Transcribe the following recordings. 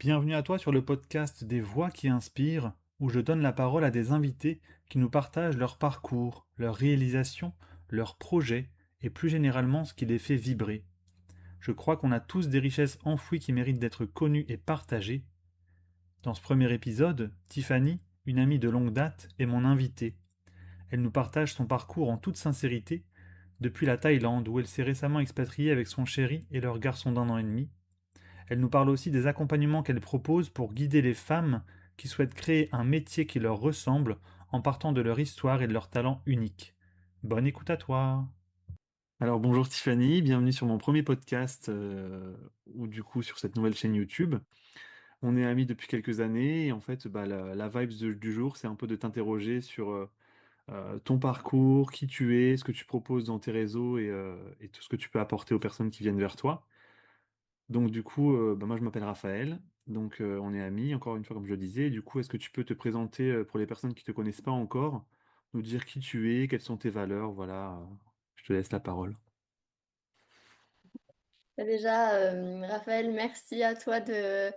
Bienvenue à toi sur le podcast des Voix qui inspirent, où je donne la parole à des invités qui nous partagent leur parcours, leurs réalisations, leurs projets et plus généralement ce qui les fait vibrer. Je crois qu'on a tous des richesses enfouies qui méritent d'être connues et partagées. Dans ce premier épisode, Tiffany, une amie de longue date, est mon invitée. Elle nous partage son parcours en toute sincérité, depuis la Thaïlande où elle s'est récemment expatriée avec son chéri et leur garçon d'1 an et demi. Elle nous parle aussi des accompagnements qu'elle propose pour guider les femmes qui souhaitent créer un métier qui leur ressemble en partant de leur histoire et de leur talent unique. Bonne écoute à toi. Alors bonjour Tiffany, bienvenue sur mon premier podcast ou du coup sur cette nouvelle chaîne YouTube. On est amis depuis quelques années et en fait la vibe du jour c'est un peu de t'interroger sur ton parcours, qui tu es, ce que tu proposes dans tes réseaux et tout ce que tu peux apporter aux personnes qui viennent vers toi. Donc du coup, moi je m'appelle Raphaël, donc on est amis, encore une fois comme je le disais. Du coup, est-ce que tu peux te présenter pour les personnes qui ne te connaissent pas encore, nous dire qui tu es, quelles sont tes valeurs, voilà, je te laisse la parole. Déjà, Raphaël, merci à toi de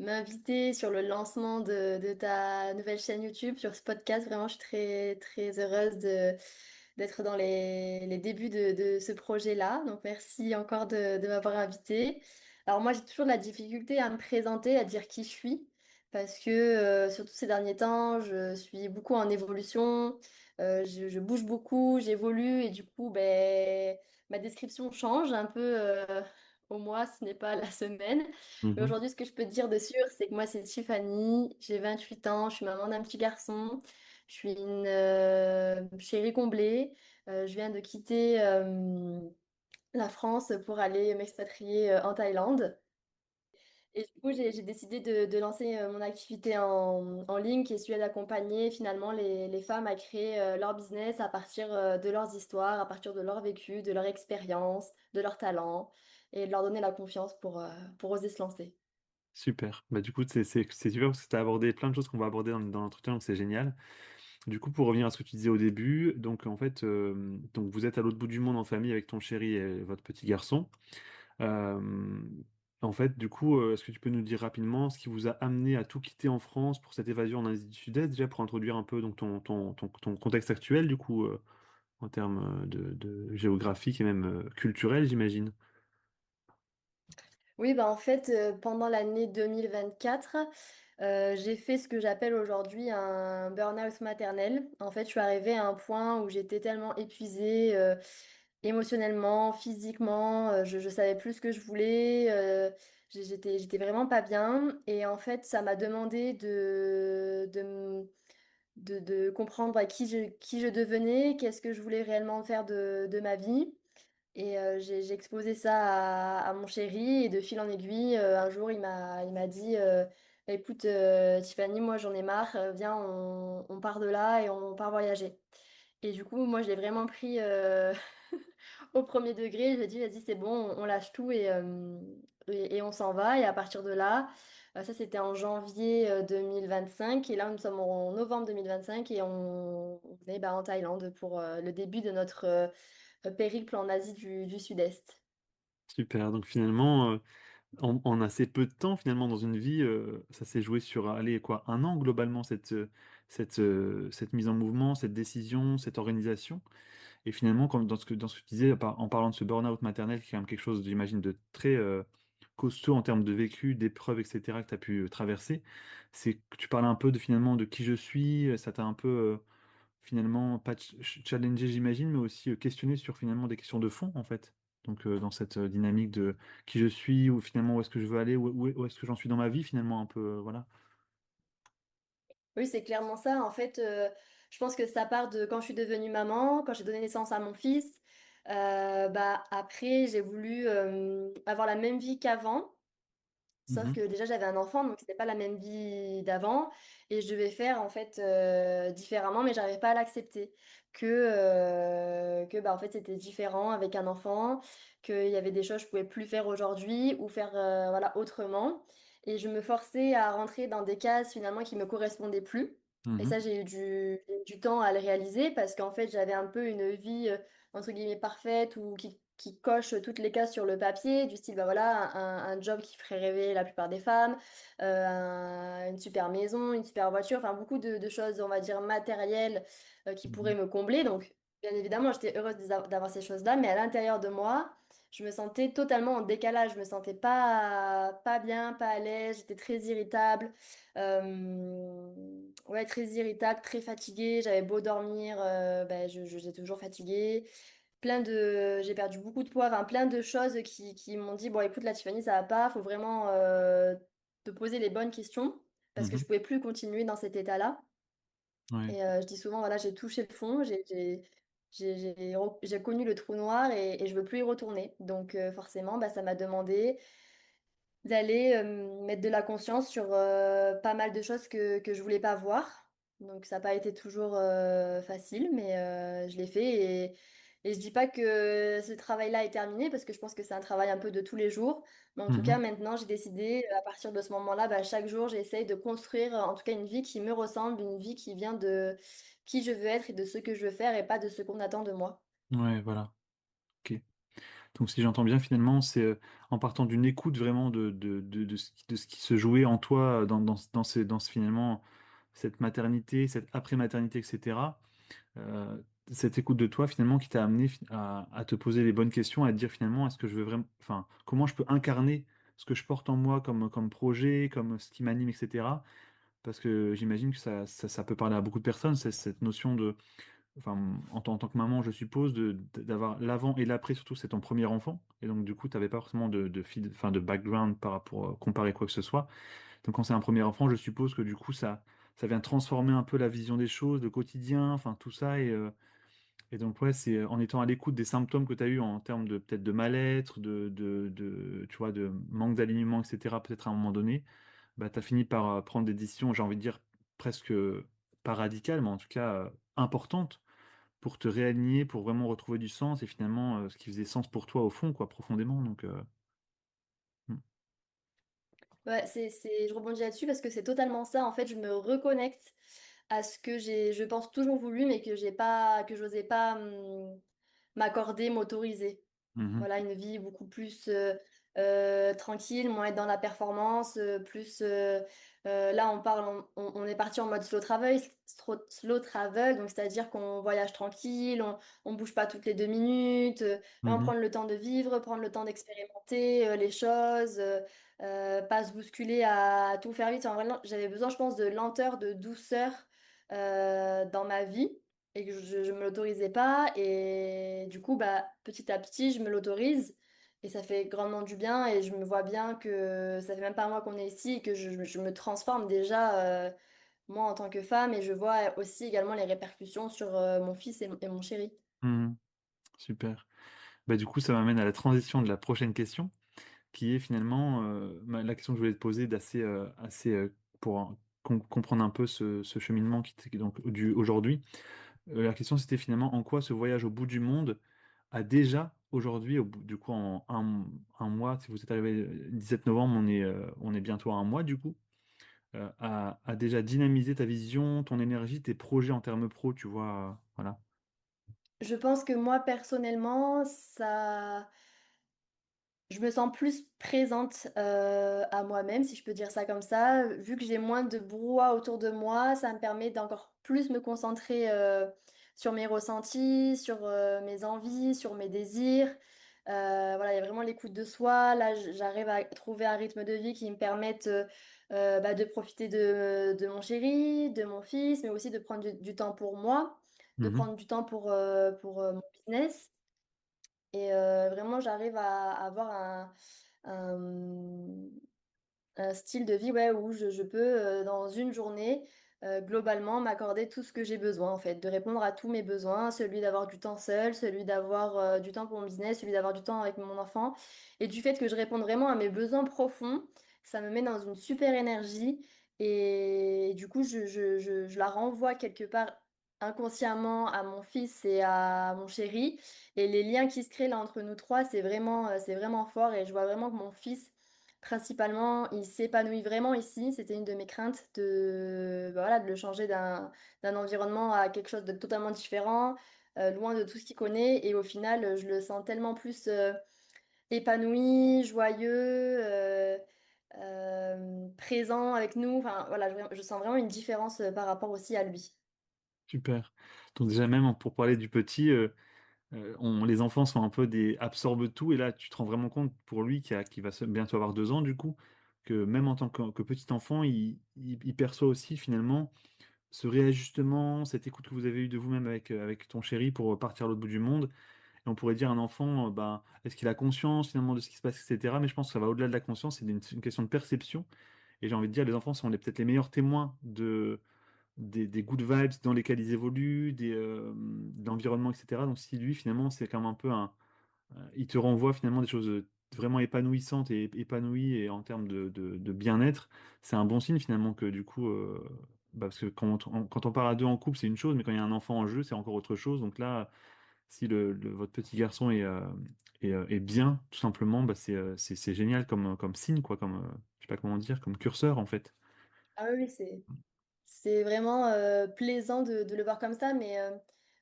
m'inviter sur le lancement de ta nouvelle chaîne YouTube, sur ce podcast. Vraiment, je suis très, très heureuse d'être dans les débuts de ce projet-là. Donc, merci encore de m'avoir invitée. Alors, moi, j'ai toujours de la difficulté à me présenter, à dire qui je suis, parce que, surtout ces derniers temps, je suis beaucoup en évolution, je bouge beaucoup, j'évolue, et du coup, ben ma description change un peu au mois, ce n'est pas la semaine. Mais Mhm. aujourd'hui, ce que je peux te dire de sûr, c'est que moi, c'est Tiffany, j'ai 28 ans, je suis maman d'un petit garçon, je suis une chérie comblée. Je viens de quitter la France pour aller m'expatrier en Thaïlande. Et du coup, j'ai décidé de lancer mon activité en ligne qui est celui d'accompagner finalement les femmes à créer leur business à partir de leurs histoires, à partir de leur vécu, de leur expérience, de leur talent et de leur donner la confiance pour oser se lancer. Super. Bah, du coup, c'est super parce que tu as abordé plein de choses qu'on va aborder dans l'entretien, donc c'est génial. Du coup, pour revenir à ce que tu disais au début, donc en fait, donc vous êtes à l'autre bout du monde en famille avec ton chéri et votre petit garçon. Euh, En fait, du coup, est-ce que tu peux nous dire rapidement ce qui vous a amené à tout quitter en France pour cette évasion en Asie du Sud-Est, déjà pour introduire un peu donc ton contexte actuel, du coup, en termes de géographique et même culturel, j'imagine. Oui, bah en fait, pendant l'année 2024, j'ai fait ce que j'appelle aujourd'hui un burn-out maternel. En fait, je suis arrivée à un point où j'étais tellement épuisée émotionnellement, physiquement, je savais plus ce que je voulais, j'étais vraiment pas bien. Et en fait, ça m'a demandé de comprendre qui je devenais, qu'est-ce que je voulais réellement faire de ma vie. Et j'ai exposé ça à mon chéri et de fil en aiguille, un jour il m'a dit écoute Tiffany, moi j'en ai marre, viens on part de là et on part voyager. Et du coup moi je l'ai vraiment pris au premier degré, je lui ai dit vas-y c'est bon, on lâche tout et on s'en va. Et à partir de là, ça c'était en janvier 2025 et là nous sommes en novembre 2025 et on est bah, en Thaïlande pour le début de notre périple en Asie du Sud-Est. Super. Donc finalement, en assez peu de temps, finalement, dans une vie, ça s'est joué sur, allez, quoi, 1 an globalement, cette mise en mouvement, cette décision, cette organisation. Et finalement, comme dans ce que tu disais, en parlant de ce burn-out maternel, qui est quand même quelque chose, j'imagine, de très costaud en termes de vécu, d'épreuves, etc., que tu as pu traverser, c'est que tu parles un peu de finalement de qui je suis, ça t'a un peu finalement pas challengé, j'imagine, mais aussi questionné sur finalement des questions de fond, en fait. Donc dans cette dynamique de qui je suis, ou finalement où est-ce que je veux aller, où est-ce que j'en suis dans ma vie, finalement, un peu, voilà. Oui, c'est clairement ça. En fait, je pense que ça part de quand je suis devenue maman, quand j'ai donné naissance à mon fils. Bah, après, j'ai voulu avoir la même vie qu'avant. Sauf Mhm. que déjà j'avais un enfant, donc c'était pas la même vie d'avant, et je devais faire en fait différemment, mais j'arrivais pas à l'accepter. Que bah en fait c'était différent avec un enfant, qu'il y avait des choses que je pouvais plus faire aujourd'hui ou faire voilà autrement. Et je me forçais à rentrer dans des cases finalement qui me correspondaient plus. Et ça Mhm. j'ai eu du temps à le réaliser parce qu'en fait j'avais un peu une vie entre guillemets parfaite ou qui qui coche toutes les cases sur le papier, du style, bah, voilà, un job qui ferait rêver la plupart des femmes, une super maison, une super voiture, enfin beaucoup de choses, on va dire, matérielles, qui pourraient Mmh. me combler. Donc, bien évidemment, j'étais heureuse d'avoir ces choses-là, mais à l'intérieur de moi, je me sentais totalement en décalage, je me sentais pas bien, pas à l'aise, j'étais très irritable. Ouais, très irritable, très fatiguée. J'avais beau dormir, bah, j'étais toujours fatiguée. J'ai perdu beaucoup de poids, enfin, plein de choses qui m'ont dit, bon, écoute, là, Tiffany, ça va pas, faut vraiment te poser les bonnes questions parce que Mmh. je pouvais plus continuer dans cet état-là. Ouais. Et je dis souvent, voilà, j'ai touché le fond, j'ai connu le trou noir et je veux plus y retourner. Donc, forcément, bah, ça m'a demandé d'aller, mettre de la conscience sur, pas mal de choses que je voulais pas voir. Donc ça a pas été toujours, facile, mais je l'ai fait et je dis pas que ce travail-là est terminé parce que je pense que c'est un travail un peu de tous les jours. Mais en tout cas, Mmh. maintenant, j'ai décidé, à partir de ce moment-là, bah, chaque jour, j'essaye de construire, en tout cas, une vie qui me ressemble, une vie qui vient de qui je veux être et de ce que je veux faire et pas de ce qu'on attend de moi. Ouais, voilà. OK. Donc si j'entends bien finalement, c'est, en partant d'une écoute vraiment de ce qui se jouait en toi, dans ce finalement, cette maternité, cette après-maternité et cetera, cette écoute de toi finalement qui t'a amené à te poser les bonnes questions, à te dire finalement: «Est-ce que je veux vraiment, enfin, comment je peux incarner ce que je porte en moi comme projet, comme ce qui m'anime et cetera?» Parce que j'imagine que ça peut parler à beaucoup de personnes, c'est cette notion de, enfin, en tant que maman, je suppose, d'avoir l'avant et l'après, surtout c'est ton premier enfant, et donc du coup, tu avais pas forcément enfin, de background par rapport, comparer quoi que ce soit. Donc quand c'est un premier enfant, je suppose que du coup, ça vient transformer un peu la vision des choses, le quotidien, enfin tout ça, et donc ouais, c'est en étant à l'écoute des symptômes que tu as eu en termes de peut-être de mal-être, tu vois, de manque d'alignement, et cetera, peut-être à un moment donné, bah, tu as fini par, prendre des décisions, j'ai envie de dire presque, pas radicales, mais en tout cas, importantes, pour te réaligner, pour vraiment retrouver du sens et finalement, ce qui faisait sens pour toi au fond, quoi, profondément, donc mmh. Ouais, je rebondis là-dessus parce que c'est totalement ça. En fait, je me reconnecte à ce que je pense, toujours voulu, mais que j'osais pas m'accorder, m'autoriser. Mmh mh. Voilà, une vie beaucoup plus tranquille, moins être dans la performance, plus. Là, on est parti en mode slow travel, donc c'est-à-dire qu'on voyage tranquille, on bouge pas toutes les 2 minutes, vraiment Mmh. prendre le temps de vivre, prendre le temps d'expérimenter les choses, pas se bousculer à tout faire vite. Enfin, vraiment, j'avais besoin, je pense, de lenteur, de douceur dans ma vie et que je me l'autorisais pas et du coup, bah, petit à petit, je me l'autorise et ça fait grandement du bien et je me vois bien que ça fait même pas un mois qu'on est ici et que je me transforme déjà, moi en tant que femme et je vois aussi également les répercussions sur, mon fils et mon chéri. Mmh. Super. Bah, du coup, ça m'amène à la transition de la prochaine question, qui est finalement, la question que je voulais te poser assez, pour comprendre un peu ce cheminement qui t'est donc du aujourd'hui. La question, c'était finalement en quoi ce voyage au bout du monde a déjà aujourd'hui, au bout du coup en un mois, si vous êtes arrivé le 17 novembre, on est bientôt à un mois du coup, a déjà dynamisé ta vision, ton énergie, tes projets en termes pro, tu vois? Voilà. Je pense que moi personnellement, ça je me sens plus présente, à moi-même, si je peux dire ça comme ça. Vu que j'ai moins de brouhaha autour de moi, ça me permet d'encore plus me concentrer, sur mes ressentis, sur, mes envies, sur mes désirs. Voilà, il y a vraiment l'écoute de soi. Là, j'arrive à trouver un rythme de vie qui me permette, bah, de profiter de mon chéri, de mon fils, mais aussi de prendre du temps pour moi, de Mmh mh. prendre du temps pour, mon business. Et vraiment, j'arrive à avoir un, mmh, un style de vie, ouais, où je peux, dans une journée, globalement, m'accorder tout ce que j'ai besoin, en fait. De répondre à tous mes besoins, celui d'avoir du temps seul, celui d'avoir, du temps pour mon business, celui d'avoir du temps avec mon enfant. Et du fait que je réponde vraiment à mes besoins profonds, ça me met dans une super énergie et du coup, je la renvoie quelque part inconsciemment à mon fils et à mon chéri et les liens qui se créent là entre nous 3, c'est vraiment fort et je vois vraiment que mon fils, principalement, il s'épanouit vraiment ici. C'était une de mes craintes de, bah, voilà, de le changer d'un environnement à quelque chose de totalement différent. loin de tout ce qu'il connaît et au final, je le sens tellement plus, épanoui, joyeux, présent avec nous. Enfin voilà, je sens vraiment une différence, par rapport aussi à lui. Super. Donc déjà même pour parler du petit, on les enfants sont un peu des absorbent tout et là, tu te rends vraiment compte pour lui qui va bientôt avoir 2 ans du coup, que même en tant que petit enfant, il perçoit aussi finalement ce réajustement, cette écoute que vous avez eue de vous-même avec ton chéri pour, partir à l'autre bout du monde et on pourrait dire un enfant, ben, est-ce qu'il a conscience finalement de ce qui se passe et cetera? Mais je pense que ça va au-delà de la conscience, c'est une question de perception et j'ai envie de dire les enfants sont peut-être les meilleurs témoins des good vibes dans lesquels ils évoluent, de l'environnement et cetera. Donc si lui finalement c'est comme un peu il te renvoie finalement des choses, vraiment épanouissantes et épanouies et en termes de bien-être, c'est un bon signe finalement que du coup, parce que quand on part à 2 en couple, c'est une chose, mais quand il y a un enfant en jeu, c'est encore autre chose. Donc là, si votre petit garçon est bien, tout simplement, bah, c'est génial comme signe quoi, je sais pas comment dire, comme curseur en fait. Ah oui, oui, c'est vraiment, plaisant de le voir comme ça, mais,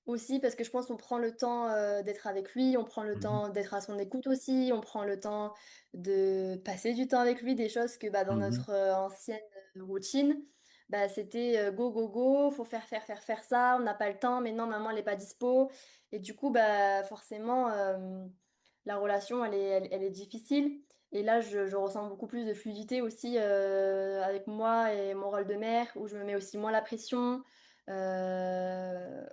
aussi parce que je pense qu'on prend le temps, d'être avec lui, on prend le Mmh mh. temps d'être à son écoute aussi, on prend le temps de passer du temps avec lui, des choses que, bah, dans Mmh. notre, ancienne, routine, bah, c'était, go, go, go, faut faire, faire, faire, faire ça, on n'a pas le temps, mais non maman elle est pas dispo et du coup, bah, forcément, la relation elle est difficile et là je ressens beaucoup plus de fluidité aussi, avec moi et mon rôle de mère où je me mets aussi moins la pression. Heu,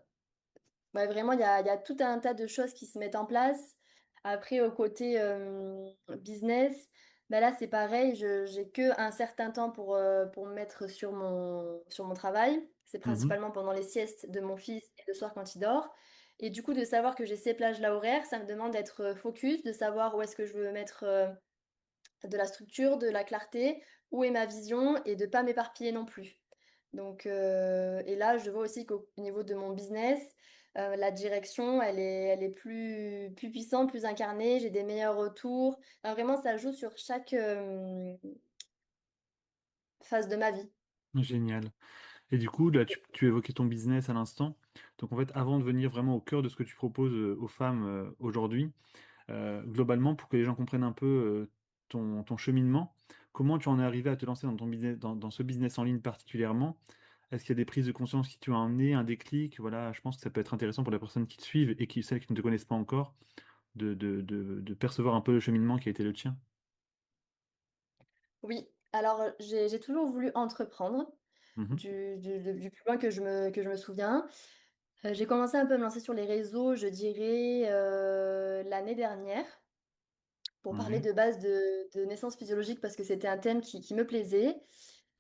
ouais, vraiment il y a tout un tas de choses qui se mettent en place. Après au côté, business, bah, là c'est pareil, je j'ai qu'un certain temps pour me mettre sur mon travail. C'est Mmh. principalement pendant les siestes de mon fils et le soir quand il dort et du coup de savoir que j'ai ces plages-là horaires, ça me demande d'être, focus, de savoir où est-ce que je veux mettre, de la structure, de la clarté, où est ma vision et de pas m'éparpiller non plus. Donc et là, je vois aussi qu'au niveau de mon business, la direction, elle est plus puissante, plus incarnée, j'ai des meilleurs retours. Enfin, vraiment, ça joue sur chaque, phase de ma vie. Génial. Et du coup, là, tu évoquais ton business à l'instant. Donc en fait, avant de venir vraiment au cœur de ce que tu proposes, aux femmes, aujourd'hui, globalement, pour que les gens comprennent un peu, ton cheminement, comment tu en es arrivé à te lancer dans ton business dans ce business en ligne particulièrement? Est-ce qu'il y a des prises de conscience qui t'ont amené, un déclic? Voilà, je pense que ça peut être intéressant pour les personnes qui te suivent et celles qui ne te connaissent pas encore, de percevoir un peu le cheminement qui a été le tien. Oui, alors, j'ai toujours voulu entreprendre Mmh mh. du plus loin que je me souviens. J'ai commencé un peu à me lancer sur les réseaux, je dirais, l'année dernière. Pour parler Ouais. de base de naissance physiologique parce que c'était un thème qui me plaisait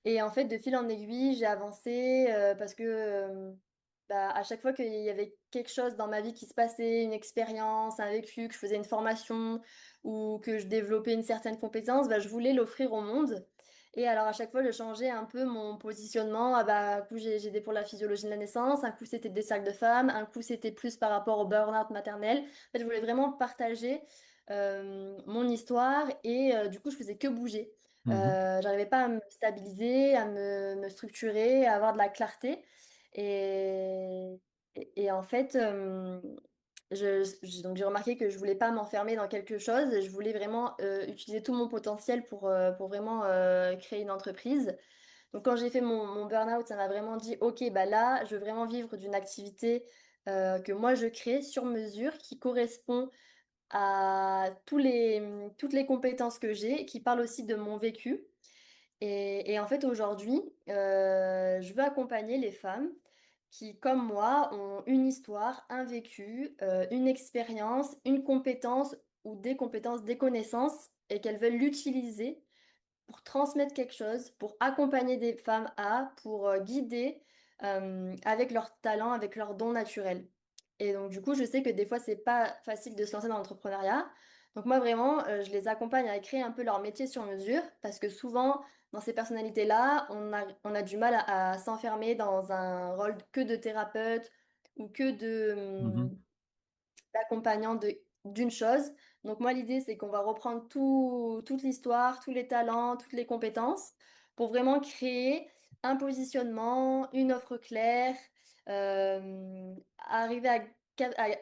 et en fait, de fil en aiguille, j'ai avancé, parce que, bah, à chaque fois qu'il y avait quelque chose dans ma vie qui se passait, une expérience, un vécu, que je faisais une formation ou que je développais une certaine compétence, bah, je voulais l'offrir au monde et alors à chaque fois, je changeais un peu mon positionnement. Ah bah, un coup, j'aidais pour la physiologie de la naissance, un coup, c'était des sacs de femmes, un coup, c'était plus par rapport au burn-out maternel. En fait, je voulais vraiment partager, mon histoire et du coup, je faisais que bouger. Mmh. J'arrivais pas à me stabiliser, à me structurer, à avoir de la clarté et et en fait, j'ai remarqué que je voulais pas m'enfermer dans quelque chose et je voulais vraiment, utiliser tout mon potentiel pour vraiment, créer une entreprise. Donc quand j'ai fait mon burn-out, ça m'a vraiment dit: «OK, bah, là, je veux vraiment vivre d'une activité, que moi je crée sur mesure, qui correspond à toutes les compétences que j'ai, qui parlent aussi de mon vécu et en fait, aujourd'hui, je veux accompagner les femmes qui, comme moi, ont une histoire, un vécu, une expérience, une compétence ou des compétences, des connaissances et qu'elles veulent l'utiliser pour transmettre quelque chose, pour accompagner des femmes pour, guider, avec leur talent, avec leurs dons naturels. Et donc du coup, je sais que des fois, c'est pas facile de se lancer dans l'entrepreneuriat. Donc moi vraiment, je les accompagne à créer un peu leur métier sur mesure parce que souvent, dans ces personnalités-là, on a du mal à s'enfermer dans un rôle que de thérapeute ou que Mmh. d'accompagnant d'une chose. Donc moi, l'idée, c'est qu'on va reprendre toute l'histoire, tous les talents, toutes les compétences pour vraiment créer un positionnement, une offre claire, arriver à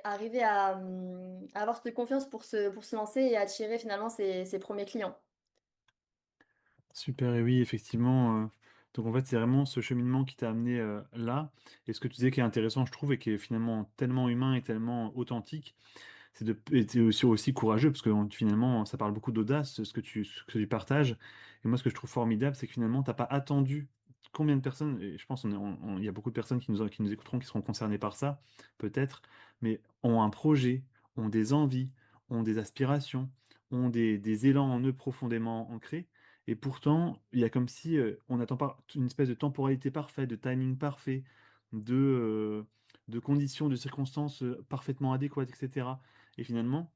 arriver à avoir cette confiance pour se lancer et attirer finalement ses premiers clients. Super et oui, effectivement, donc en fait, c'est vraiment ce cheminement qui t'a amené, là et ce que tu disais qui est intéressant, je trouve et qui est finalement tellement humain et tellement authentique, c'est de et tu aussi courageux parce que finalement, ça parle beaucoup d'audace, ce que tu partages et moi, ce que je trouve formidable, c'est que finalement, tu as pas attendu combien de personnes et je pense on il y a beaucoup de personnes qui nous écouteront, qui seront concernées par ça, peut-être, mais ont un projet, ont des envies, ont des aspirations, ont des élans en eux profondément ancrés et pourtant, il y a comme si, on attend pas une espèce de temporalité parfaite, de timing parfait, de conditions, de circonstances, parfaitement adéquates et cetera et finalement,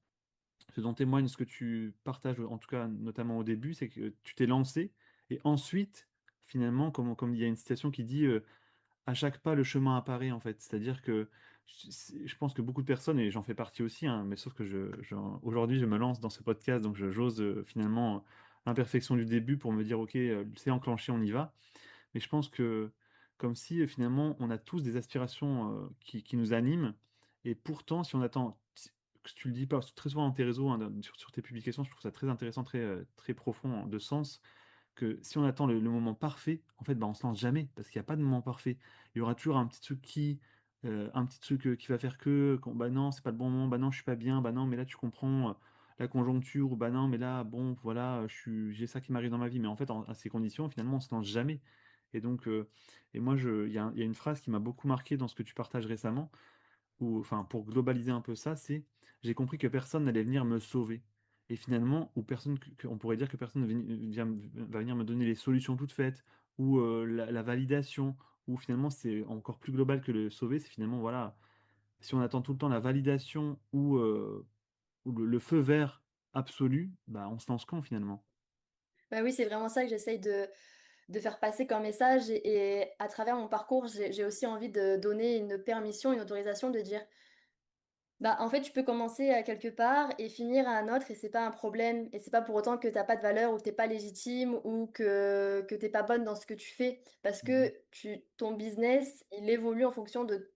ce dont témoigne ce que tu partages, en tout cas notamment au début, c'est que tu t'es lancé et ensuite, finalement, comme il y a une citation qui dit, «À chaque pas, le chemin apparaît», en fait. C'est-à-dire que je pense que beaucoup de personnes et j'en fais partie aussi, hein, mais sauf que aujourd'hui, je me lance dans ce podcast, donc j'ose, finalement, l'imperfection du début pour me dire: «OK, c'est enclenché, on y va». Mais je pense que comme si, finalement, on a tous des aspirations, qui nous animent et pourtant si on attend que tu le dis pas très souvent dans tes réseaux, hein, sur tes publications, je trouve ça très intéressant, très profond de sens, que si on attend le moment parfait, en fait, bah, on se lance jamais parce qu'il y a pas de moment parfait. Il y aura toujours un petit truc, qui va faire que bah, non, c'est pas le bon moment, bah, non, je suis pas bien, bah, non, mais là, tu comprends, la conjoncture ou bah, non, mais là, bon, voilà, j'ai ça qui m'arrive dans ma vie. Mais en fait, à ces conditions, finalement, on se lance jamais et donc et moi, il y a une phrase qui m'a beaucoup marqué dans ce que tu partages récemment ou enfin, pour globaliser un peu ça, c'est: «J'ai compris que personne n'allait venir me sauver» et finalement ou personne que on pourrait dire que personne va venir me donner les solutions toutes faites ou la validation ou finalement c'est encore plus global que le sauver, c'est finalement voilà, si on attend tout le temps la validation ou le feu vert absolu, bah, on se lance quand finalement? Bah oui, c'est vraiment ça que j'essaye de faire passer comme message et à travers mon parcours, j'ai aussi envie de donner une permission, une autorisation de dire: «Bah, en fait, tu peux commencer à quelque part et finir à un autre et c'est pas un problème et c'est pas pour autant que tu as pas de valeur ou que tu es pas légitime ou que tu es pas bonne dans ce que tu fais». Parce Mmh. que ton business, il évolue en fonction de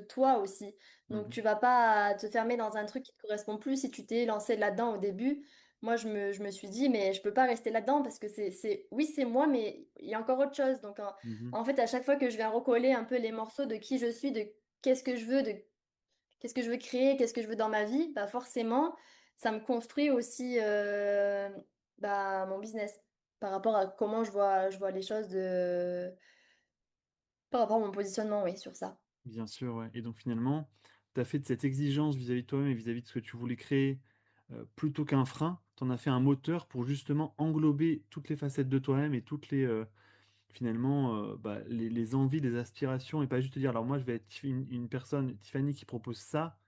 toi aussi. Donc Mmh. tu vas pas te fermer dans un truc qui te correspond plus si tu t'es lancé là-dedans au début. Moi, je me suis dit: «Mais je peux pas rester là-dedans parce que c'est oui, c'est moi, mais il y a encore autre chose». Donc Mmh. en fait, à chaque fois que je viens recoller un peu les morceaux de qui je suis, de qu'est-ce que je veux, de qu'est-ce que je veux créer, qu'est-ce que je veux dans ma vie, bah, forcément, ça me construit aussi, bah, mon business par rapport à comment je vois les choses par rapport à mon positionnement, oui, sur ça. Bien sûr, ouais et donc finalement, tu as fait de cette exigence vis-à-vis de toi-même et vis-à-vis de ce que tu voulais créer, plutôt qu'un frein, tu en as fait un moteur pour justement englober toutes les facettes de toi-même et toutes les, finalement, bah, les envies, les aspirations et pas juste te dire: «Alors moi je vais être une personne, Tiffany qui propose ça,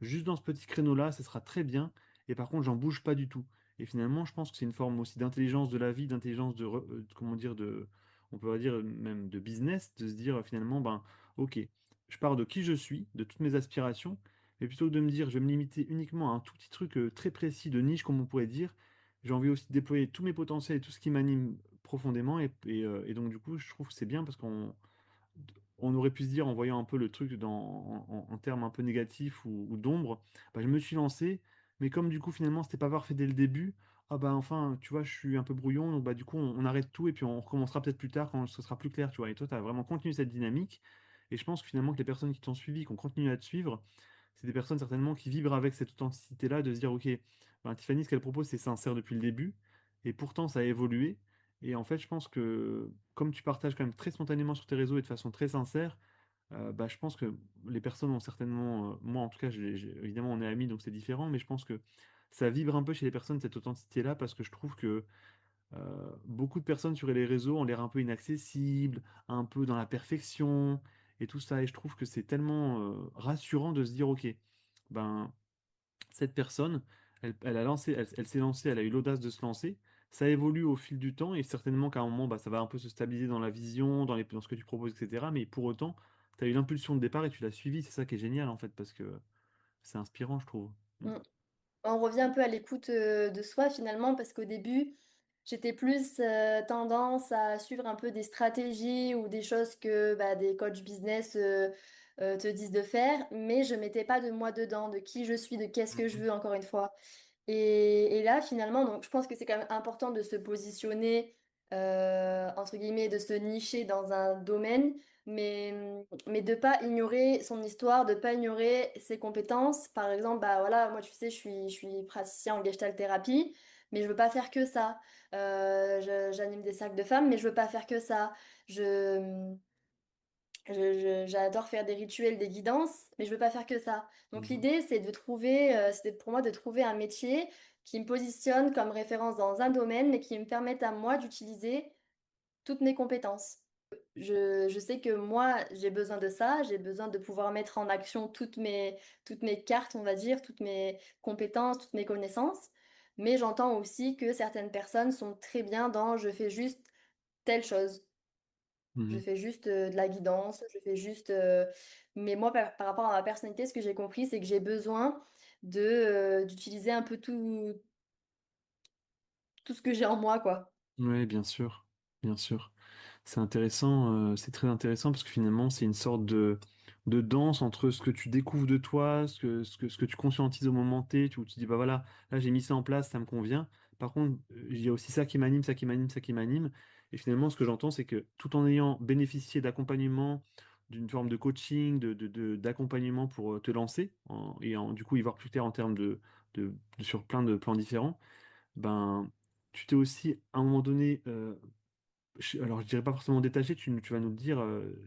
juste dans ce petit créneau-là, ce sera très bien et par contre j'en bouge pas du tout» et finalement je pense que c'est une forme aussi d'intelligence de la vie, d'intelligence comment dire? On pourrait dire même de business, de se dire, finalement: «Ben, OK, je pars de qui je suis, de toutes mes aspirations et plutôt que de me dire: "Je vais me limiter uniquement à un tout petit truc, très précis de niche", comme on pourrait dire, j'ai envie aussi de déployer tous mes potentiels et tout ce qui m'anime profondément et donc du coup, je trouve que c'est bien parce qu'on aurait pu se dire en voyant un peu le truc en termes un peu négatifs ou d'ombre, bah, je me suis lancé, mais comme du coup finalement c'était pas parfait dès le début, ah bah, enfin, tu vois, je suis un peu brouillon donc bah, du coup on arrête tout et puis on recommencera peut-être plus tard quand ce sera plus clair, tu vois? Et toi, tu as vraiment continué cette dynamique et je pense que finalement que les personnes qui t'ont suivi, qui ont continué à te suivre, c'est des personnes certainement qui vibrent avec cette authenticité-là, de se dire: «OK, ben, Tiffany, ce qu'elle propose, c'est sincère depuis le début et pourtant ça a évolué» et en fait, je pense que comme tu partages quand même très spontanément sur tes réseaux et de façon très sincère, bah, je pense que les personnes ont certainement, moi en tout cas, j'ai évidemment on est amis donc c'est différent, mais je pense que ça vibre un peu chez les personnes cette authenticité-là parce que je trouve que, beaucoup de personnes sur les réseaux ont l'air un peu inaccessibles, un peu dans la perfection et tout ça et je trouve que c'est tellement, rassurant de se dire: «OK, ben, cette personne, elle s'est lancée, elle a eu l'audace de se lancer. Ça évolue au fil du temps et certainement qu'à un moment, bah, ça va un peu se stabiliser dans la vision, dans ce que tu proposes et cetera, mais pour autant, tu as eu l'impulsion de départ et tu l'as suivi. C'est ça qui est génial, en fait, parce que c'est inspirant, je trouve. Mmh. Mmh. On revient un peu à l'écoute, de soi finalement parce qu'au début, j'étais plus, tendance à suivre un peu des stratégies ou des choses que, bah, des coachs business, te disent de faire, mais je mettais pas de moi dedans, de qui je suis, de qu'est-ce que je Mmh. veux, encore une fois. Et là, finalement, donc, je pense que c'est quand même important de se positionner, entre guillemets, de se nicher dans un domaine, mais de pas ignorer son histoire, de pas ignorer ses compétences. Par exemple, bah voilà, moi, tu sais, je suis praticien en gestalt thérapie, mais je veux pas faire que ça. J'anime des cercles de femmes, mais je veux pas faire que ça. Je, J'adore faire des rituels, des guidances, mais je veux pas faire que ça. Donc Mmh. l'idée, c'est de trouver, c'est pour moi de trouver un métier qui me positionne comme référence dans un domaine, mais qui me permette à moi d'utiliser toutes mes compétences. Je sais que moi, j'ai besoin de ça, j'ai besoin de pouvoir mettre en action toutes mes cartes, on va dire, toutes mes compétences, toutes mes connaissances. Mais j'entends aussi que certaines personnes sont très bien dans je fais juste telle chose. Je Mmh. fais juste de la guidance, je fais juste. Mais moi, par rapport à ma personnalité, ce que j'ai compris, c'est que j'ai besoin d'utiliser un peu tout ce que j'ai en moi, quoi. Ouais, bien sûr, bien sûr. C'est intéressant, c'est très intéressant parce que finalement, c'est une sorte de danse entre ce que tu découvres de toi, ce que tu conscientises au moment T, où tu dis, bah voilà, là j'ai mis ça en place, ça me convient. Par contre, il y a aussi ça qui m'anime, ça qui m'anime, ça qui m'anime. Et finalement, ce que j'entends, c'est que tout en ayant bénéficié d'accompagnement, d'une forme de coaching, d'accompagnement pour te lancer, du coup y voir plus clair en termes sur plein de plans différents, ben, tu t'es aussi à un moment donné alors je dirais pas forcément détaché, tu vas nous le dire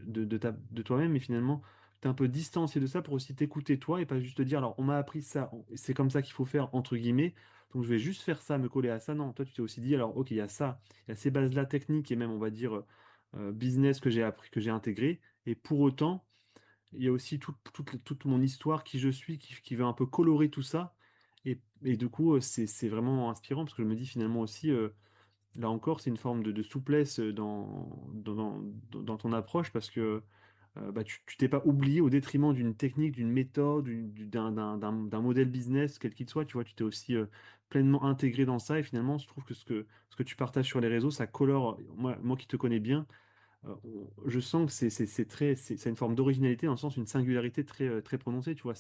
de toi-même, mais finalement, tu es un peu distancié de ça pour aussi t'écouter toi et pas juste te dire, alors on m'a appris ça, c'est comme ça qu'il faut faire, entre guillemets, donc je vais juste faire ça, me coller à ça. Non, toi tu t'es aussi dit, alors ok, il y a ça, il y a ces bases-là techniques et même, on va dire, business que j'ai appris, que j'ai intégré, et pour autant, il y a aussi toute mon histoire, qui je suis, qui veut un peu colorer tout ça. Et du coup, c'est vraiment inspirant parce que je me dis finalement aussi, là encore, c'est une forme de souplesse dans ton approche parce que bah, tu t'es pas oublié au détriment d'une technique, d'une méthode, d'un modèle business, quel qu'il soit. Tu vois, tu t'es aussi pleinement intégré dans ça et finalement, je trouve que ce que tu partages sur les réseaux, ça colore. Moi qui te connais bien, je sens que c'est une forme d'originalité dans le sens une singularité très prononcée. Tu vois,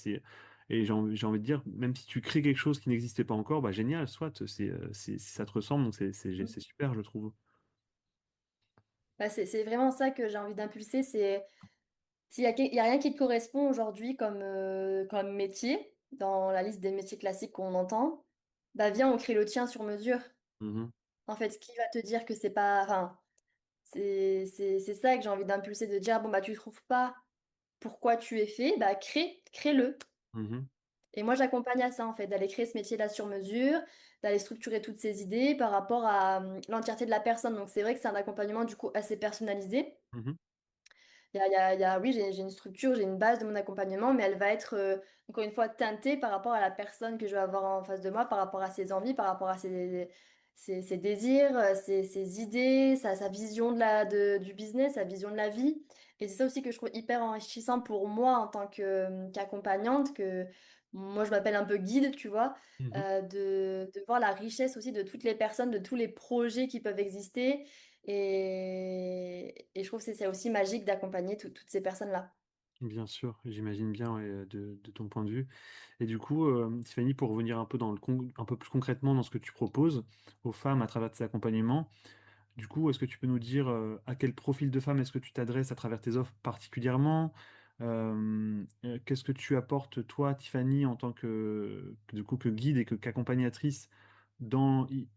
et j'ai envie de dire, même si tu crées quelque chose qui n'existait pas encore, bah génial, soit ça te ressemble, donc c'est super, je trouve. Bah, c'est vraiment ça que j'ai envie d'impulser. C'est s'il y a rien qui te correspond aujourd'hui comme métier, dans la liste des métiers classiques qu'on entend, bah viens, on crée le tien sur mesure. Mhm, En fait, ce qui va te dire que c'est pas. Enfin, c'est ça que j'ai envie d'impulser, de dire, bon, bah, tu trouves pas pourquoi tu es fait, bah, crée-le. mhm, Et moi, j'accompagne à ça, en fait, d'aller créer ce métier-là sur mesure, d'aller structurer toutes ces idées par rapport à l'entièreté de la personne. Donc, c'est vrai que c'est un accompagnement, du coup, assez personnalisé. mhm, Oui, j'ai une structure, j'ai une base de mon accompagnement, mais elle va être, encore une fois, teintée par rapport à la personne que je vais avoir en face de moi, par rapport à ses envies, par rapport à ses désirs, ses idées, sa vision du business, sa vision de la vie. Et c'est ça aussi que je trouve hyper enrichissant pour moi en tant qu'accompagnante, que moi je m'appelle un peu guide, tu vois, mhm. de voir la richesse aussi de toutes les personnes, de tous les projets qui peuvent exister et je trouve que c'est aussi magique d'accompagner toutes ces personnes-là. Bien sûr, j'imagine bien ouais, de ton point de vue. Et du coup, Tiffany, pour revenir un peu un peu plus concrètement dans ce que tu proposes aux femmes à travers tes accompagnements, du coup, est-ce que tu peux nous dire à quel profil de femme est-ce que tu t'adresses à travers tes offres particulièrement? Qu'est-ce que tu apportes, toi, Tiffany, en tant du coup, que guide et qu'accompagnatrice dans, i-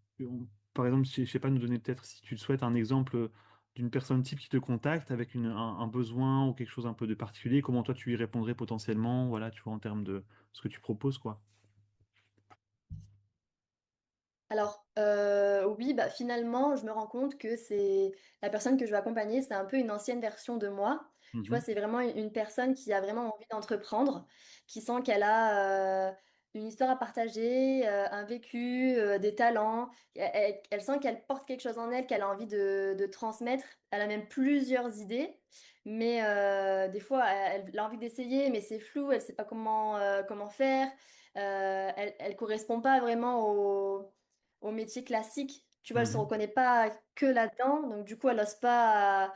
par exemple, je sais pas, nous donner peut-être, si tu le souhaites, un exemple d'une personne type qui te contacte avec un besoin ou quelque chose un peu de particulier, comment toi tu y répondrais potentiellement, voilà, tu vois, en termes de ce que tu proposes, quoi. Alors, oui, bah, finalement, je me rends compte que c'est la personne que je vais accompagner, c'est un peu une ancienne version de moi. Tu vois, Mhm, c'est vraiment une personne qui a vraiment envie d'entreprendre, qui sent qu'elle a une histoire à partager, un vécu, des talents. Elle sent qu'elle porte quelque chose en elle, qu'elle a envie de transmettre. Elle a même plusieurs idées, mais des fois, elle a envie d'essayer, mais c'est flou, elle ne sait pas comment faire. Elle correspond pas vraiment au métier classique. Tu vois, elle se mhm, reconnaît pas que là-dedans, donc du coup, elle n'ose pas.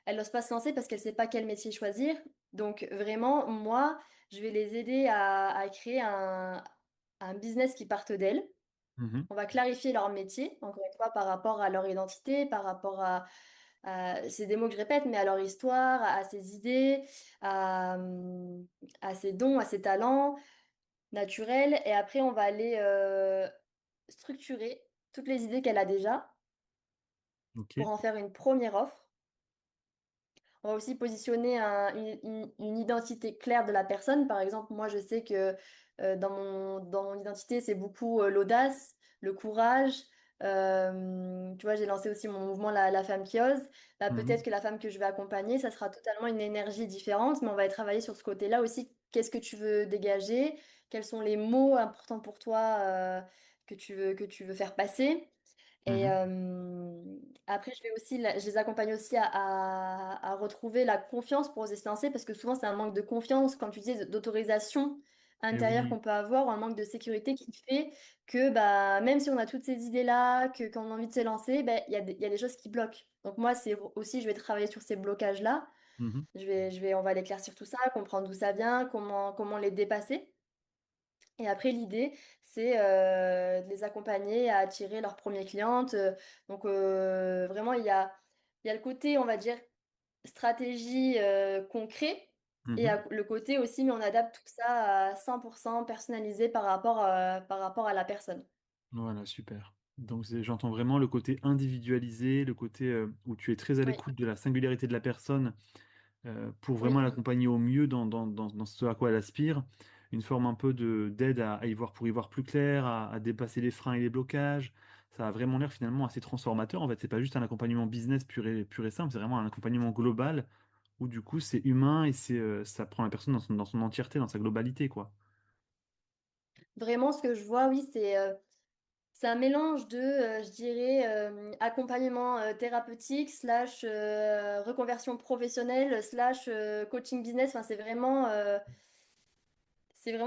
elle n'ose pas se lancer parce qu'elle sait pas quel métier choisir. Donc vraiment, moi, je vais les aider à créer un business qui parte d'elles. Mhm. On va clarifier leur métier, encore une fois, par rapport à leur identité, par rapport c'est des mots que je répète, mais à leur histoire, à ses idées, à ses dons, à ses talents naturels. Et après, on va aller structurer toutes les idées qu'elle a déjà Ok. pour en faire une première offre. On va aussi positionner une identité claire de la personne. Par exemple, moi, je sais que dans mon identité, c'est beaucoup l'audace, le courage. Tu vois, j'ai lancé aussi mon mouvement La Femme qui ose. Bah, peut-être Mhm. que la femme que je vais accompagner, ça sera totalement une énergie différente, mais on va y travailler sur ce côté-là aussi. Qu'est-ce que tu veux dégager? Quels sont les mots importants pour toi que tu veux faire passer? Et Mhm. après, je les accompagne aussi à retrouver la confiance pour oser se lancer, parce que souvent, c'est un manque de confiance, comme tu disais, d'autorisation Et intérieure oui. qu'on peut avoir, ou un manque de sécurité qui fait que bah, même si on a toutes ces idées-là, qu'on a envie de se lancer, bah, il y a des choses qui bloquent. Donc moi, c'est aussi, je vais travailler sur ces blocages-là. Mhm. On va l'éclaircir tout ça, comprendre d'où ça vient, comment les dépasser. Et après, l'idée, c'est de les accompagner à attirer leurs premières clientes. Donc, vraiment, il y a le côté, on va dire, stratégie concret et Mhm. le côté aussi, mais on adapte tout ça à 100% personnalisé par rapport à la personne. Voilà, super. Donc j'entends vraiment le côté individualisé, le côté où tu es très à Oui, l'écoute de la singularité de la personne pour vraiment oui. l'accompagner au mieux dans ce à quoi elle aspire. Une forme un peu d'aide pour y voir plus clair, à dépasser les freins et les blocages. Ça a vraiment l'air finalement assez transformateur. En fait, c'est pas juste un accompagnement business pur et simple, c'est vraiment un accompagnement global où du coup c'est humain et ça prend la personne dans son entièreté, dans sa globalité, quoi. Vraiment, ce que je vois, oui, c'est un mélange de, je dirais, accompagnement thérapeutique, slash reconversion professionnelle, slash coaching business. Enfin, c'est vraiment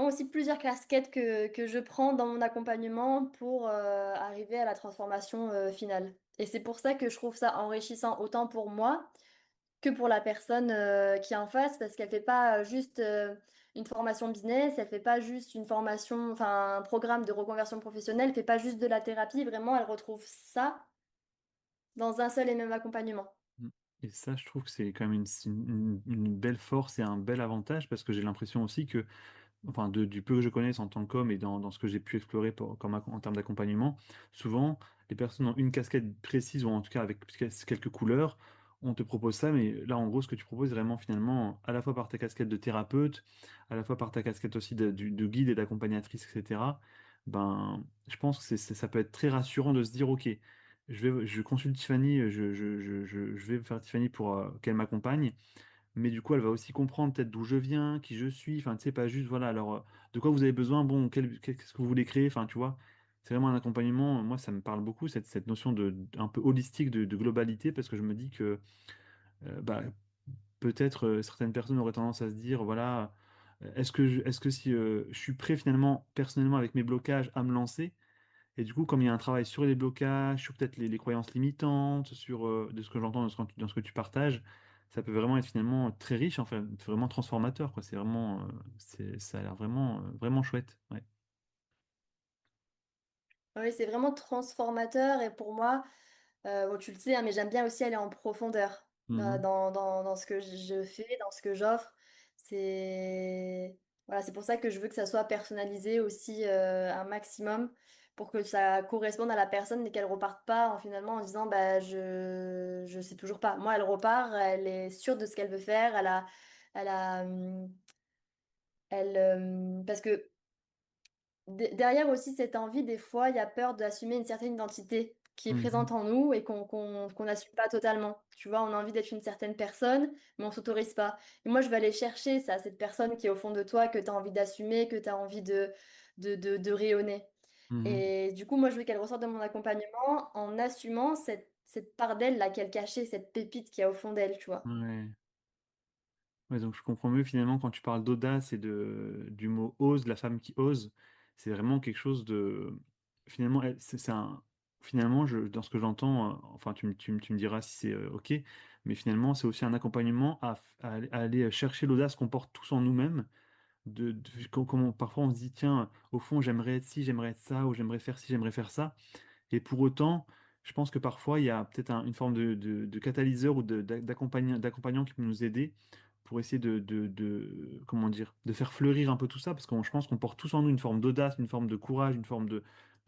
aussi plusieurs casquettes que je prends dans mon accompagnement pour arriver à la transformation finale. Et c'est pour ça que je trouve ça enrichissant autant pour moi que pour la personne qui est en face, parce qu'elle fait pas juste une formation business, elle fait pas juste une formation, enfin un programme de reconversion professionnelle, elle fait pas juste de la thérapie, vraiment, elle retrouve ça dans un seul et même accompagnement. Mm. Et ça, je trouve que c'est quand même une belle force et un bel avantage parce que j'ai l'impression aussi que enfin du peu que je connaisse en tant qu'homme et dans ce que j'ai pu explorer en termes d'accompagnement, souvent les personnes ont une casquette précise ou en tout cas avec quelques couleurs, on te propose ça, mais là en gros ce que tu proposes vraiment finalement à la fois par ta casquette de thérapeute, à la fois par ta casquette aussi de guide et d'accompagnatrice, etc. Ben je pense que ça peut être très rassurant de se dire ok, je consulte Tiffany, je vais faire Tiffany pour qu'elle m'accompagne. Mais du coup, elle va aussi comprendre peut-être d'où je viens, qui je suis. Enfin, tu sais, pas juste, voilà, alors, de quoi vous avez besoin, bon, qu'est-ce que vous voulez créer, enfin, tu vois. C'est vraiment un accompagnement, moi, ça me parle beaucoup, cette notion un peu holistique de globalité, parce que je me dis que, bah, peut-être certaines personnes auraient tendance à se dire, voilà, est-ce que si je suis prêt finalement, personnellement, avec mes blocages, à me lancer, et du coup, comme il y a un travail sur les blocages, sur peut-être les croyances limitantes, sur de ce que j'entends dans ce que tu partages, ça peut vraiment être finalement très riche, enfin, vraiment transformateur, quoi. C'est vraiment, ça a l'air vraiment, vraiment chouette. Ouais. Oui, c'est vraiment transformateur et pour moi, bon, tu le sais, hein, mais j'aime bien aussi aller en profondeur Mhm. dans ce que je fais, dans ce que j'offre. C'est voilà, c'est pour ça que je veux que ça soit personnalisé aussi un maximum pour que ça corresponde à la personne et qu'elle reparte pas finalement en disant bah je sais toujours pas. Moi, elle repart, elle est sûre de ce qu'elle veut faire, elle a parce que derrière aussi cette envie, des fois, il y a peur d'assumer une certaine identité qui est présente Mhm. en nous et qu'on n'assume pas totalement. Tu vois, on a envie d'être une certaine personne, mais on s'autorise pas. Et moi, je vais aller chercher ça, cette personne qui est au fond de toi, que tu as envie d'assumer, que tu as envie de rayonner. Mhm. Et du coup, moi, je veux qu'elle ressorte de mon accompagnement en assumant cette part d'elle là qu'elle cachait, cette pépite qu'il y a au fond d'elle, tu vois. Ouais. Ouais, donc je comprends mieux finalement quand tu parles d'audace et du mot ose, la femme qui ose, c'est vraiment quelque chose de... Finalement, c'est un... finalement, dans ce que j'entends, enfin tu me diras si c'est, OK, mais finalement, c'est aussi un accompagnement à aller chercher l'audace qu'on porte tous en nous-mêmes, de comment parfois on se dit: «Tiens, au fond, j'aimerais être ci, j'aimerais être ça, ou j'aimerais faire ci, j'aimerais faire ça». Et pour autant, je pense que parfois, il y a peut-être une forme de catalyseur ou d'accompagnant qui peut nous aider pour essayer comment dire? De faire fleurir un peu tout ça, parce que je pense qu'on porte tous en nous une forme d'audace, une forme de courage, une forme de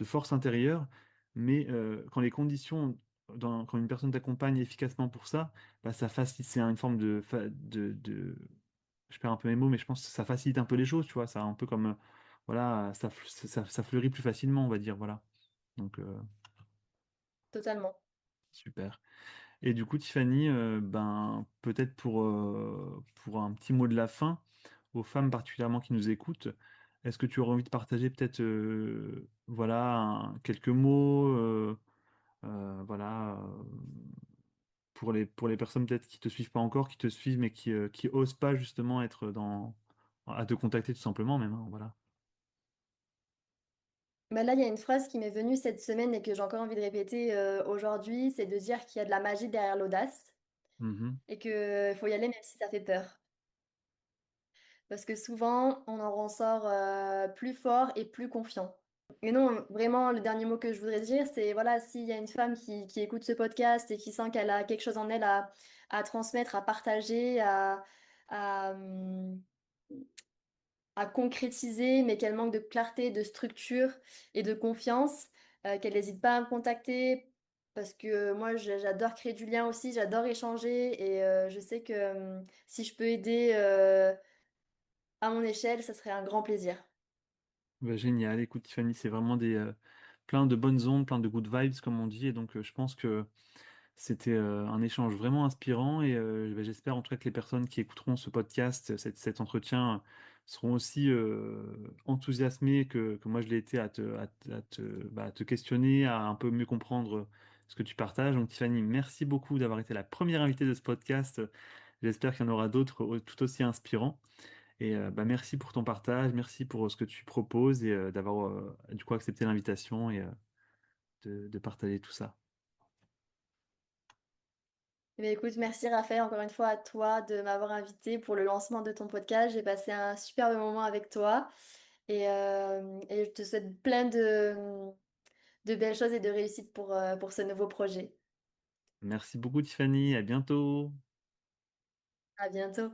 force intérieure. Mais, quand les conditions quand une personne t'accompagne efficacement pour ça, bah, ça facilite, c'est une forme je perds un peu mes mots, mais je pense que ça facilite un peu les choses, tu vois? Ça un peu comme, voilà, ça fleurit plus facilement, on va dire, voilà. Donc, Totalement. super. Et du coup, Tiffany, ben, peut-être pour un petit mot de la fin, aux femmes particulièrement qui nous écoutent, est-ce que tu aurais envie de partager peut-être, voilà, quelques mots, voilà, pour les personnes peut-être qui te suivent pas encore, qui te suivent mais qui osent pas justement être à te contacter tout simplement même, hein, voilà. Bah, là, il y a une phrase qui m'est venue cette semaine et que j'ai encore envie de répéter, aujourd'hui, c'est de dire qu'il y a de la magie derrière l'audace Mmh. et que faut y aller même si ça fait peur. Parce que souvent, on en ressort, plus fort et plus confiant. Et non, vraiment, le dernier mot que je voudrais dire, c'est voilà, s'il y a une femme qui écoute ce podcast et qui sent qu'elle a quelque chose en elle à transmettre, à partager, à, mmh, à concrétiser, mais qu'elle manque de clarté, de structure et de confiance, qu'elle n'hésite pas à me contacter parce que moi, j'adore créer du lien aussi, j'adore échanger et je sais que, si je peux aider, à mon échelle, ça serait un grand plaisir. Bah, génial. Écoute, Tiffany, c'est vraiment plein de bonnes ondes, plein de good vibes, comme on dit. Et donc, je pense que c'était un échange vraiment inspirant. Et bah, j'espère en tout cas que les personnes qui écouteront ce podcast, cet entretien, seront aussi enthousiasmées que moi je l'ai été à te questionner, à un peu mieux comprendre ce que tu partages. Donc, Tiffany, merci beaucoup d'avoir été la première invitée de ce podcast. J'espère qu'il y en aura d'autres tout aussi inspirants. Et bah, merci pour ton partage, merci pour ce que tu proposes et d'avoir, du coup, accepté l'invitation et de partager tout ça. Eh beh, écoute, merci Raphaël, encore une fois à toi de m'avoir invité pour le lancement de ton podcast. J'ai passé un superbe moment avec toi et je te souhaite plein de belles choses et de réussite pour ce nouveau projet. Merci beaucoup Tiffany, à bientôt. À bientôt.